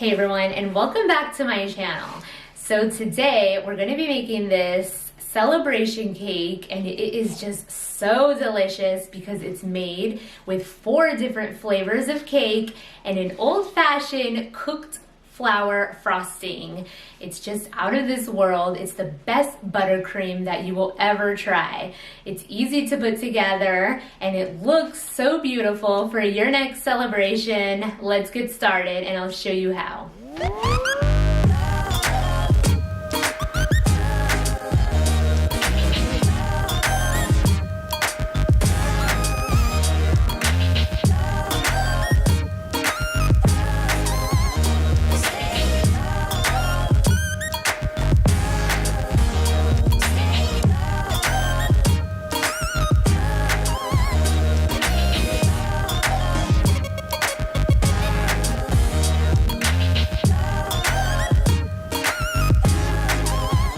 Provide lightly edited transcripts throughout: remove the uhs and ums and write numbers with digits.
Hey everyone, and welcome back to my channel. So today we're going to be making this celebration cake, and it is just so delicious because it's made with 4 different flavors of cake and an old-fashioned cooked flour frosting. It's just out of this world. It's the best buttercream that you will ever try. It's easy to put together and it looks so beautiful for your next celebration. Let's get started and I'll show you how.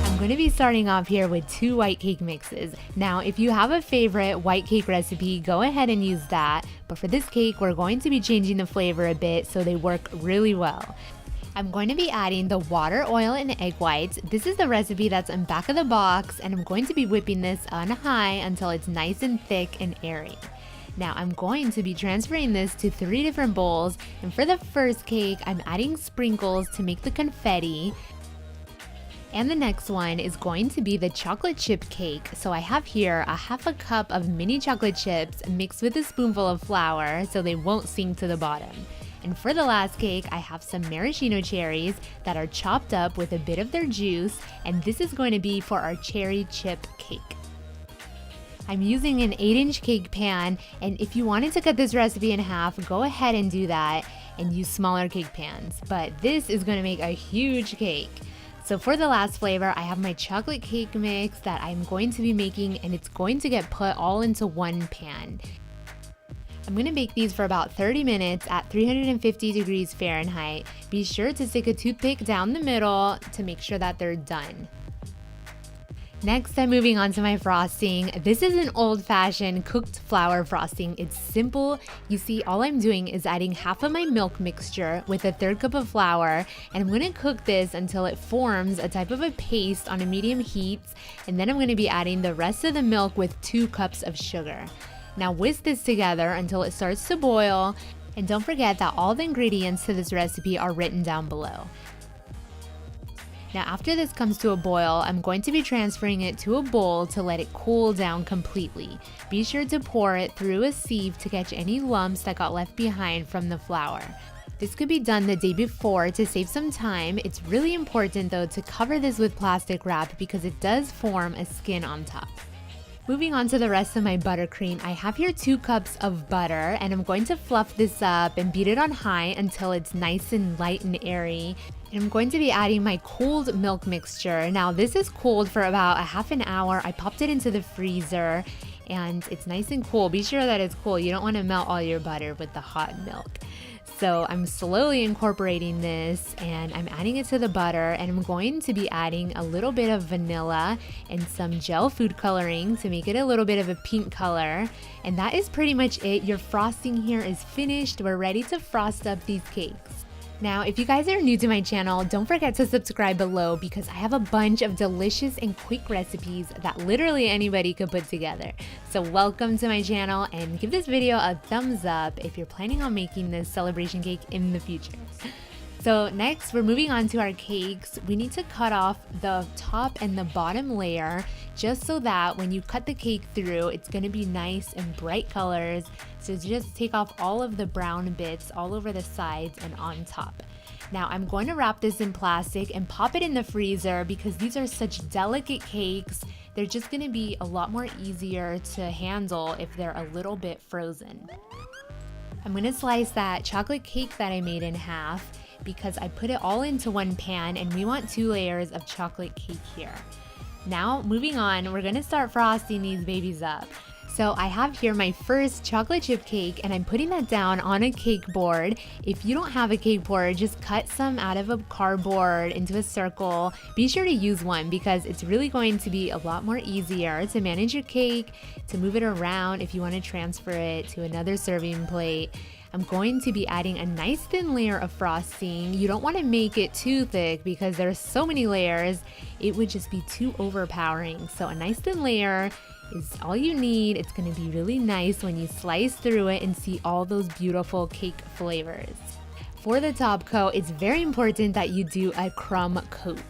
I'm going to be starting off here with 2 white cake mixes. Now, if you have a favorite white cake recipe, go ahead and use that. But for this cake, we're going to be changing the flavor a bit so they work really well. I'm going to be adding the water, oil, and egg whites. This is the recipe that's on back of the box, and I'm going to be whipping this on high until it's nice and thick and airy. Now I'm going to be transferring this to 3 different bowls, and for the first cake, I'm adding sprinkles to make the confetti. And the next one is going to be the chocolate chip cake. So I have here a half a cup of mini chocolate chips mixed with a spoonful of flour so they won't sink to the bottom. And for the last cake, I have some maraschino cherries that are chopped up with a bit of their juice, and this is going to be for our cherry chip cake. I'm using an 8-inch cake pan, and if you wanted to cut this recipe in half, go ahead and do that and use smaller cake pans. But this is going to make a huge cake. So for the last flavor, I have my chocolate cake mix that I'm going to be making, and it's going to get put all into one pan. I'm going to bake these for about 30 minutes at 350 degrees Fahrenheit. Be sure to stick a toothpick down the middle to make sure that they're done. Next, I'm moving on to my frosting. This is an old-fashioned cooked flour frosting. It's simple. You see, all I'm doing is adding half of my milk mixture with a 1/3 cup of flour, and I'm going to cook this until it forms a type of a paste on a medium heat, and then I'm going to be adding the rest of the milk with 2 cups of sugar. Now whisk this together until it starts to boil, and don't forget that all the ingredients to this recipe are written down below. Now after this comes to a boil, I'm going to be transferring it to a bowl to let it cool down completely. Be sure to pour it through a sieve to catch any lumps that got left behind from the flour. This could be done the day before to save some time. It's really important though to cover this with plastic wrap because it does form a skin on top. Moving on to the rest of my buttercream, I have here 2 cups of butter, and I'm going to fluff this up and beat it on high until it's nice and light and airy. And I'm going to be adding my cooled milk mixture. Now this is cooled for about a half an hour. I popped it into the freezer and it's nice and cool. Be sure that it's cool. You don't want to melt all your butter with the hot milk. So I'm slowly incorporating this and I'm adding it to the butter, and I'm going to be adding a little bit of vanilla and some gel food coloring to make it a little bit of a pink color. And that is pretty much it. Your frosting here is finished. We're ready to frost up these cakes. Now, if you guys are new to my channel, don't forget to subscribe below because I have a bunch of delicious and quick recipes that literally anybody could put together. So welcome to my channel, and give this video a thumbs up if you're planning on making this celebration cake in the future. So next, we're moving on to our cakes. We need to cut off the top and the bottom layer just so that when you cut the cake through, it's going to be nice and bright colors. So just take off all of the brown bits all over the sides and on top. Now I'm going to wrap this in plastic and pop it in the freezer because these are such delicate cakes. They're just going to be a lot more easier to handle if they're a little bit frozen. I'm going to slice that chocolate cake that I made in half because I put it all into one pan, and we want 2 layers of chocolate cake here. Now moving on, we're going to start frosting these babies up. So I have here my first chocolate chip cake, and I'm putting that down on a cake board. If you don't have a cake board, just cut some out of a cardboard into a circle. Be sure to use one because it's really going to be a lot more easier to manage your cake, to move it around if you want to transfer it to another serving plate. I'm going to be adding a nice thin layer of frosting. You don't want to make it too thick because there's so many layers. It would just be too overpowering. So a nice thin layer is all you need. It's going to be really nice when you slice through it and see all those beautiful cake flavors. For the top coat, it's very important that you do a crumb coat.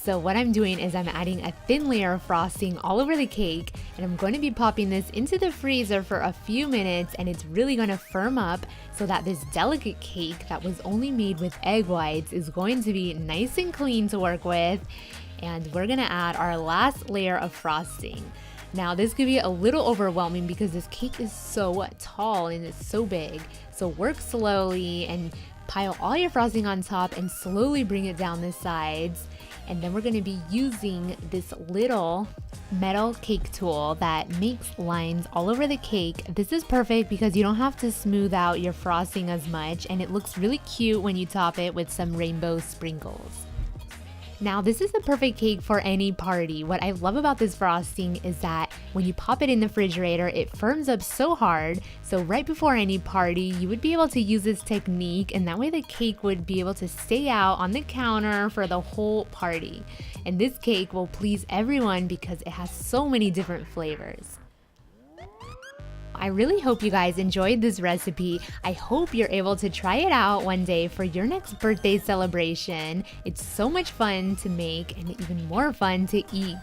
So what I'm doing is I'm adding a thin layer of frosting all over the cake, and I'm going to be popping this into the freezer for a few minutes, and it's really going to firm up so that this delicate cake that was only made with egg whites is going to be nice and clean to work with. And we're going to add our last layer of frosting. Now this could be a little overwhelming because this cake is so tall and it's so big. So work slowly and pile all your frosting on top and slowly bring it down the sides. And then we're going to be using this little metal cake tool that makes lines all over the cake. This is perfect because you don't have to smooth out your frosting as much, and it looks really cute when you top it with some rainbow sprinkles. Now this is the perfect cake for any party. What I love about this frosting is that when you pop it in the refrigerator, it firms up so hard. So right before any party, you would be able to use this technique, and that way the cake would be able to stay out on the counter for the whole party. And this cake will please everyone because it has so many different flavors. I really hope you guys enjoyed this recipe. I hope you're able to try it out one day for your next birthday celebration. It's so much fun to make and even more fun to eat.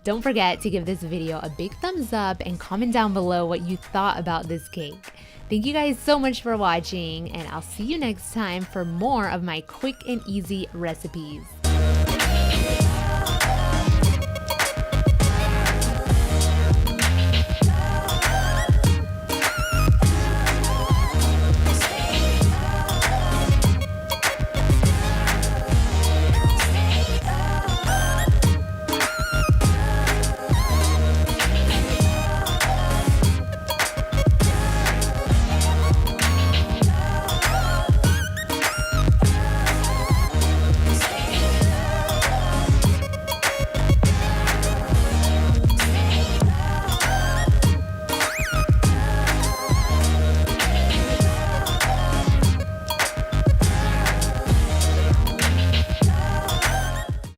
Don't forget to give this video a big thumbs up and comment down below what you thought about this cake. Thank you guys so much for watching, and I'll see you next time for more of my quick and easy recipes.